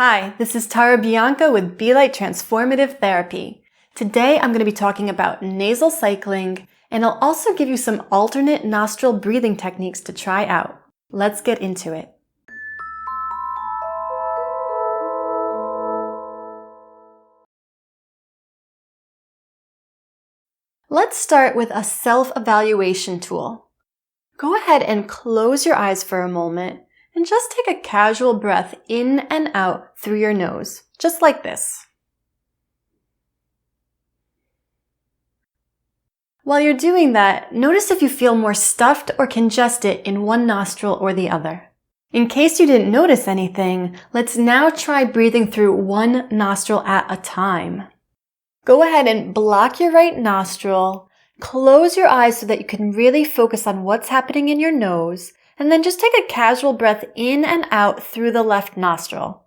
Hi, this is Tara Bianca with Be Light Transformative Therapy. Today I'm going to be talking about nasal cycling, and I'll also give you some alternate nostril breathing techniques to try out. Let's get into it. Let's start with a self-evaluation tool. Go ahead and close your eyes for a moment and just take a casual breath in and out through your nose, just like this. While you're doing that, notice if you feel more stuffed or congested in one nostril or the other. In case you didn't notice anything, let's now try breathing through one nostril at a time. Go ahead and block your right nostril, close your eyes so that you can really focus on what's happening in your nose, and then just take a casual breath in and out through the left nostril.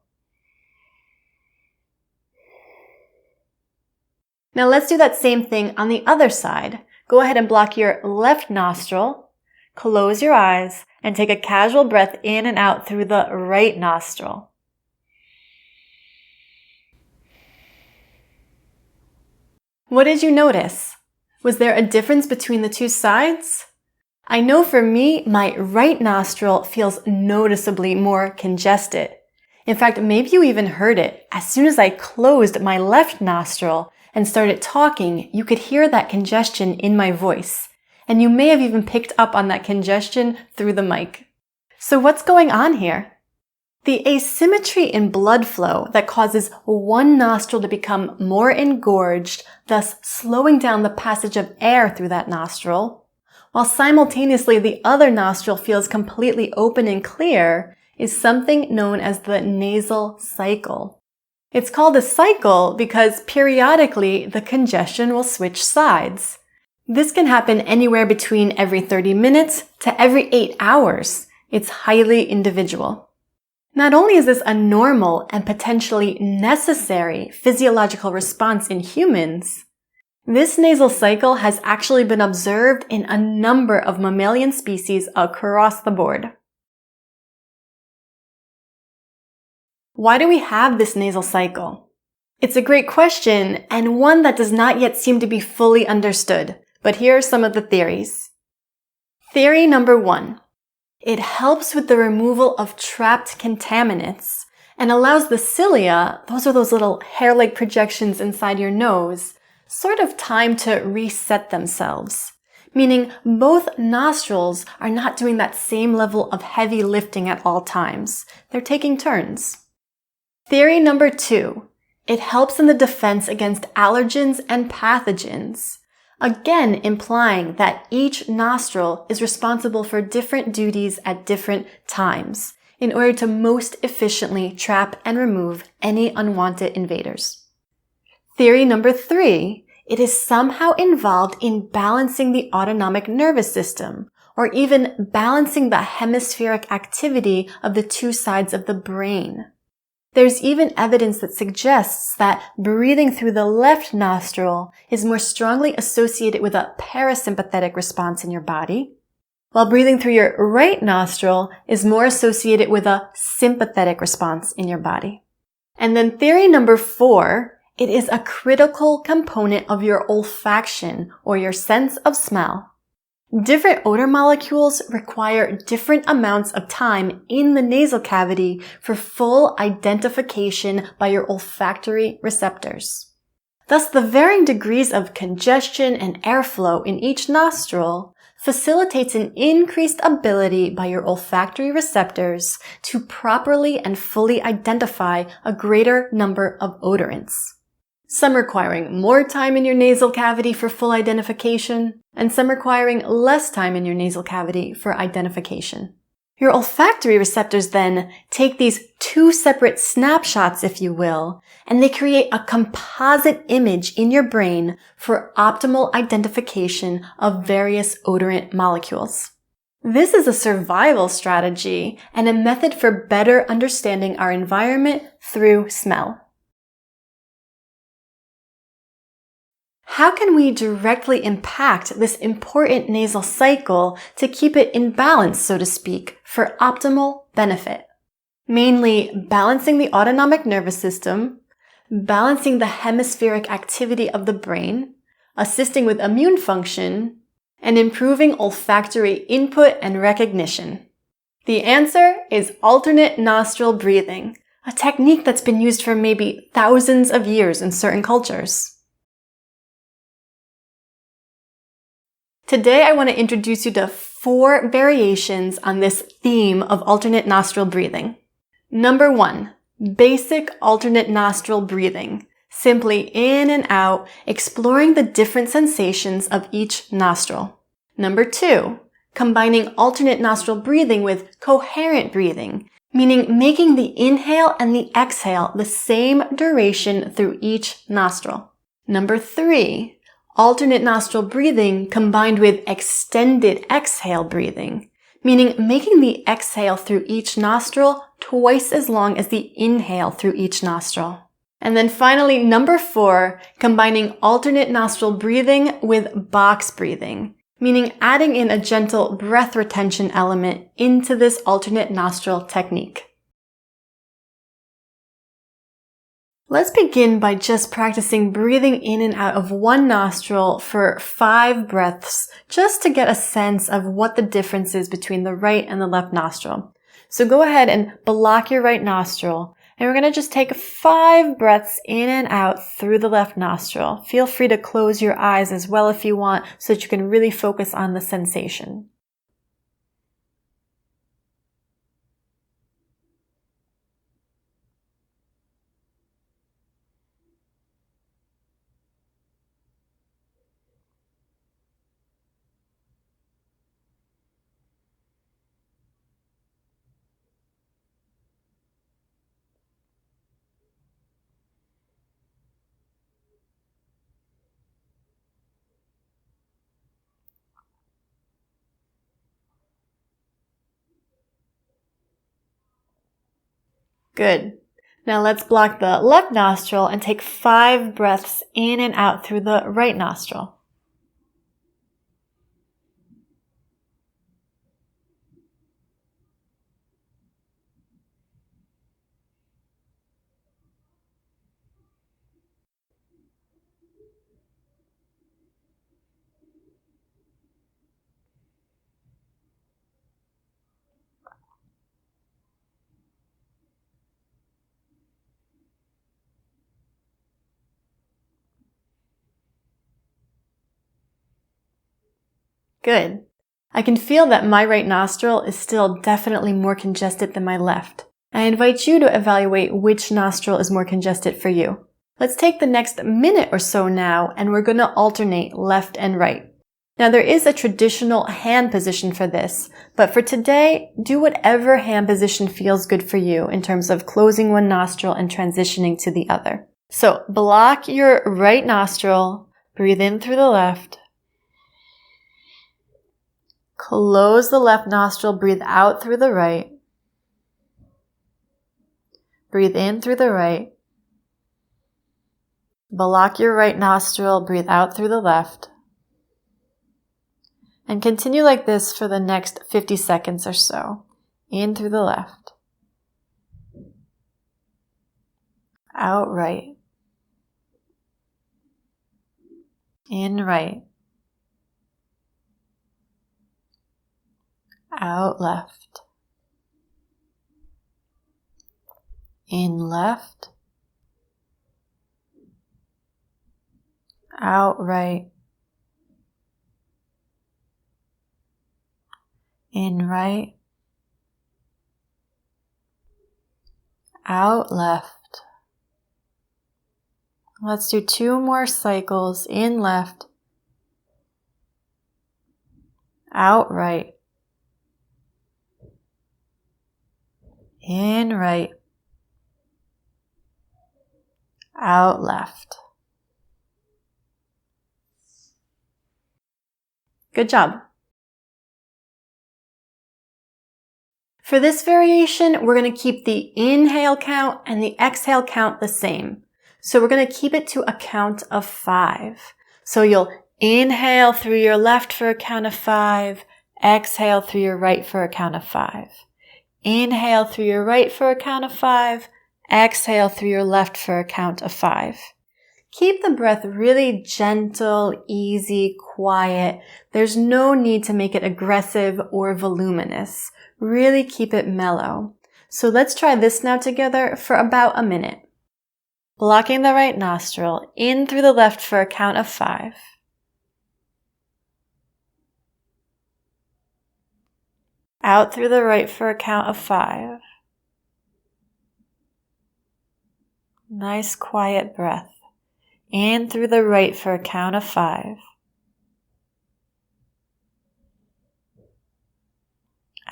Now let's do that same thing on the other side. Go ahead and block your left nostril, close your eyes, and take a casual breath in and out through the right nostril. What did you notice? Was there a difference between the two sides? I know for me, my right nostril feels noticeably more congested. In fact, maybe you even heard it. As soon as I closed my left nostril and started talking, you could hear that congestion in my voice. And you may have even picked up on that congestion through the mic. So what's going on here? The asymmetry in blood flow that causes one nostril to become more engorged, thus slowing down the passage of air through that nostril, while simultaneously the other nostril feels completely open and clear, is something known as the nasal cycle. It's called a cycle because periodically the congestion will switch sides. This can happen anywhere between every 30 minutes to every 8 hours. It's highly individual. Not only is this a normal and potentially necessary physiological response in humans, this nasal cycle has actually been observed in a number of mammalian species across the board. Why do we have this nasal cycle? It's a great question and one that does not yet seem to be fully understood, but here are some of the theories. Theory number 1. It helps with the removal of trapped contaminants and allows the cilia, those are those little hair-like projections inside your nose, sort of time to reset themselves, meaning both nostrils are not doing that same level of heavy lifting at all times. They're taking turns. Theory number 2. It helps in the defense against allergens and pathogens, again implying that each nostril is responsible for different duties at different times in order to most efficiently trap and remove any unwanted invaders. Theory number 3, it is somehow involved in balancing the autonomic nervous system, or even balancing the hemispheric activity of the two sides of the brain. There's even evidence that suggests that breathing through the left nostril is more strongly associated with a parasympathetic response in your body, while breathing through your right nostril is more associated with a sympathetic response in your body. And then theory number 4, it is a critical component of your olfaction or your sense of smell. Different odor molecules require different amounts of time in the nasal cavity for full identification by your olfactory receptors. Thus, the varying degrees of congestion and airflow in each nostril facilitates an increased ability by your olfactory receptors to properly and fully identify a greater number of odorants. Some requiring more time in your nasal cavity for full identification, and some requiring less time in your nasal cavity for identification. Your olfactory receptors then take these two separate snapshots, if you will, and they create a composite image in your brain for optimal identification of various odorant molecules. This is a survival strategy and a method for better understanding our environment through smell. How can we directly impact this important nasal cycle to keep it in balance, so to speak, for optimal benefit? mainly balancing the autonomic nervous system, balancing the hemispheric activity of the brain, assisting with immune function, and improving olfactory input and recognition. The answer is alternate nostril breathing, a technique that's been used for maybe thousands of years in certain cultures. Today, I want to introduce you to 4 variations on this theme of alternate nostril breathing. Number 1, basic alternate nostril breathing. Simply in and out, exploring the different sensations of each nostril. Number 2, combining alternate nostril breathing with coherent breathing, meaning making the inhale and the exhale the same duration through each nostril. Number 3, alternate nostril breathing combined with extended exhale breathing, meaning making the exhale through each nostril twice as long as the inhale through each nostril. And then finally, number 4, combining alternate nostril breathing with box breathing, meaning adding in a gentle breath retention element into this alternate nostril technique. Let's begin by just practicing breathing in and out of one nostril for 5 breaths, just to get a sense of what the difference is between the right and the left nostril. So go ahead and block your right nostril, and we're going to just take 5 breaths in and out through the left nostril. Feel free to close your eyes as well if you want, so that you can really focus on the sensation. Good. Now let's block the left nostril and take 5 breaths in and out through the right nostril. Good. I can feel that my right nostril is still definitely more congested than my left. I invite you to evaluate which nostril is more congested for you. Let's take the next minute or so now, and we're going to alternate left and right. Now there is a traditional hand position for this, but for today, do whatever hand position feels good for you in terms of closing one nostril and transitioning to the other. So block your right nostril, breathe in through the left. Close the left nostril, breathe out through the right. Breathe in through the right. Block your right nostril, breathe out through the left. And continue like this for the next 50 seconds or so. In through the left. Out right. In right. Out left. In left. Out right. In right. Out left. Let's do 2 more cycles. In left. Out right. In right. Out left. Good job. For this variation, we're going to keep the inhale count and the exhale count the same. So we're going to keep it to a count of 5. So you'll inhale through your left for a count of 5, exhale through your right for a count of 5. Inhale through your right for a count of 5. Exhale through your left for a count of 5. Keep the breath really gentle, easy, quiet. There's no need to make it aggressive or voluminous. Really keep it mellow. So let's try this now together for about a minute. Blocking the right nostril, in through the left for a count of 5. Out through the right for a count of 5. Nice quiet breath. In through the right for a count of 5.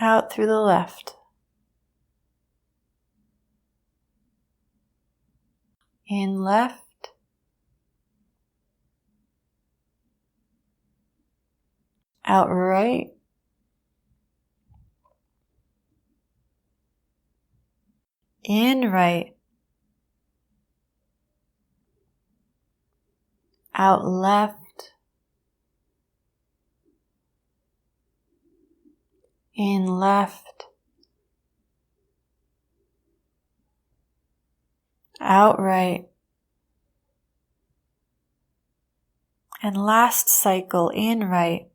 Out through the left. In left. Out right. In right. Out left. In left. Out right. And last cycle, in right.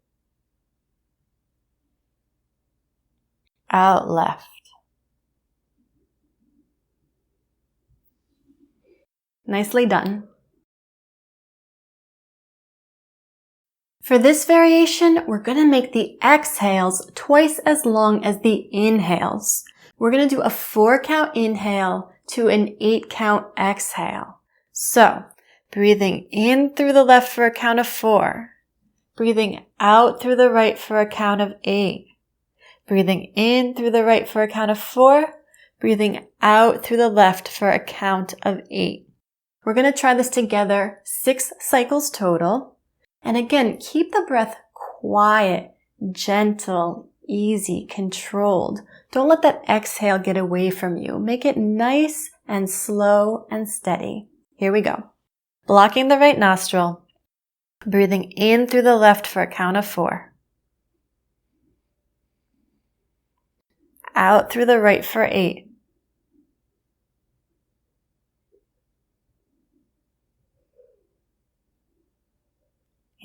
Out left. Nicely done. For this variation, we're going to make the exhales twice as long as the inhales. We're going to do a 4-count inhale to an 8-count exhale. So, breathing in through the left for a count of 4. Breathing out through the right for a count of 8. Breathing in through the right for a count of 4. Breathing out through the left for a count of 8. We're going to try this together 6 cycles total. And again, keep the breath quiet, gentle, easy, controlled. Don't let that exhale get away from you. Make it nice and slow and steady. Here we go. Blocking the right nostril. Breathing in through the left for a count of 4. Out through the right for 8.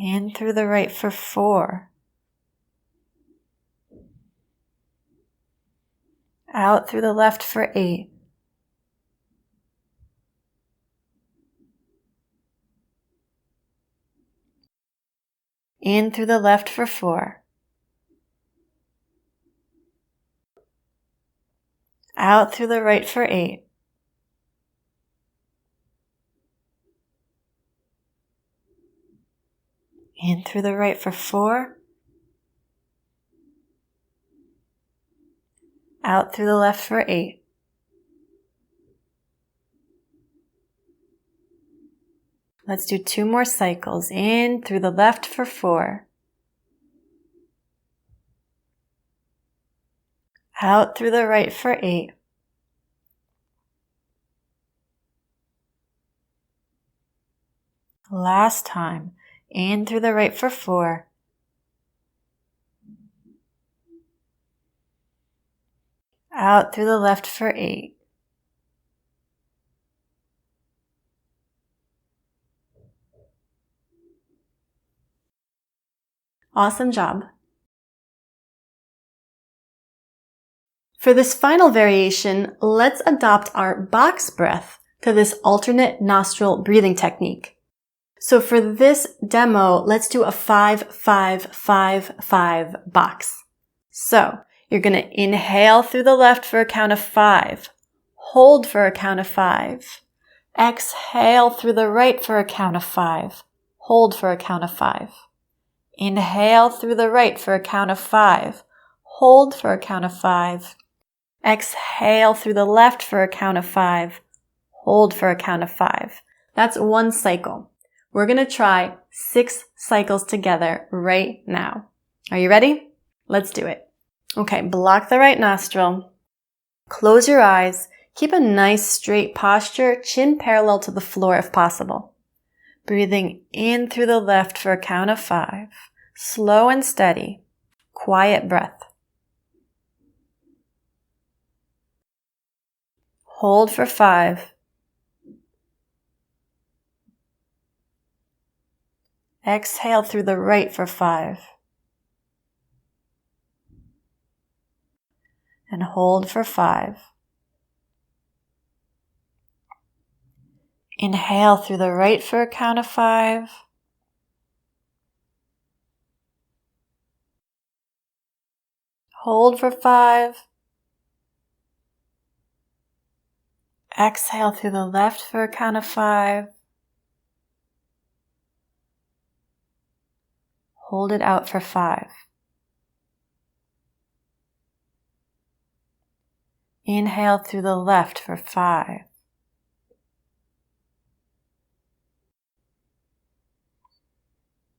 In through the right for 4. Out through the left for 8. In through the left for 4. Out through the right for 8. In through the right for 4. Out through the left for 8. Let's do 2 more cycles. In through the left for 4. Out through the right for 8. Last time. In through the right for 4. Out through the left for 8. Awesome job. For this final variation, let's adopt our box breath to this alternate nostril breathing technique. So for this demo, let's do a 5-5-5-5 box. So you're going to inhale through the left for a count of 5. Hold for a count of 5. Exhale through the right for a count of 5. Hold for a count of 5. Inhale through the right for a count of 5. Hold for a count of 5. Exhale through the left for a count of 5. Hold for a count of 5. That's 1 cycle. We're going to try 6 cycles together right now. Are you ready? Let's do it. Okay, block the right nostril. Close your eyes. Keep a nice straight posture, chin parallel to the floor if possible. Breathing in through the left for a count of 5. Slow and steady. Quiet breath. Hold for 5. Exhale through the right for 5. And hold for 5. Inhale through the right for a count of 5. Hold for 5. Exhale through the left for a count of 5. Hold it out for 5. Inhale through the left for 5.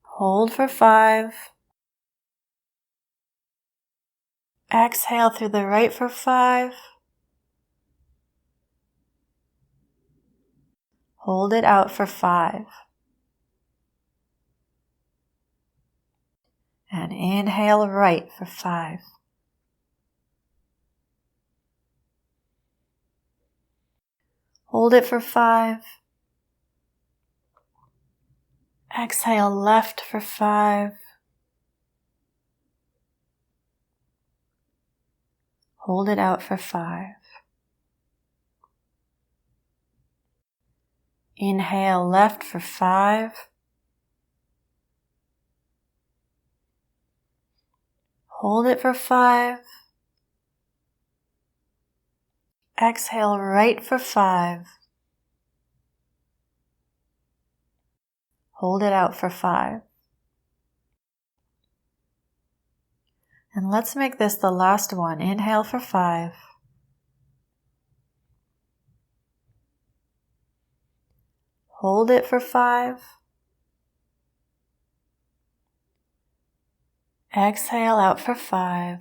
Hold for 5. Exhale through the right for 5. Hold it out for 5. And inhale right for 5. Hold it for 5. Exhale left for 5. Hold it out for 5. Inhale left for 5. Hold it for 5. Exhale right for 5. Hold it out for 5. And let's make this the last one. Inhale for 5. Hold it for 5. Exhale out for 5.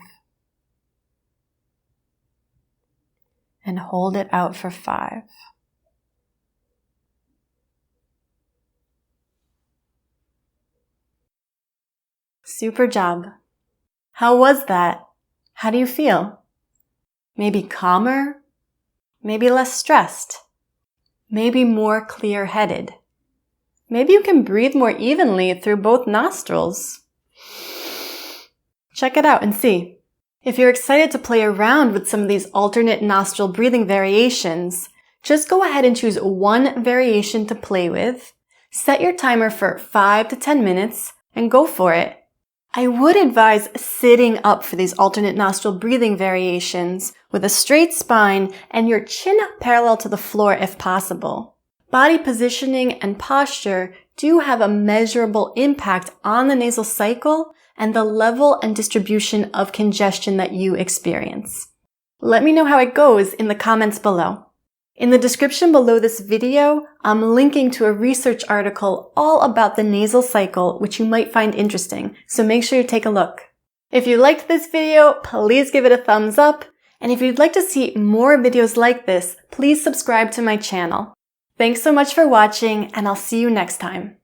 And hold it out for 5. Super job. How was that? How do you feel? Maybe calmer? Maybe less stressed? Maybe more clear-headed? Maybe you can breathe more evenly through both nostrils. Check it out and see. If you're excited to play around with some of these alternate nostril breathing variations, just go ahead and choose one variation to play with, set your timer for 5 to 10 minutes, and go for it. I would advise sitting up for these alternate nostril breathing variations with a straight spine and your chin parallel to the floor if possible. Body positioning and posture do have a measurable impact on the nasal cycle and the level and distribution of congestion that you experience. Let me know how it goes in the comments below. In the description below this video, I'm linking to a research article all about the nasal cycle, which you might find interesting, so make sure you take a look. If you liked this video, please give it a thumbs up, and if you'd like to see more videos like this, please subscribe to my channel. Thanks so much for watching, and I'll see you next time.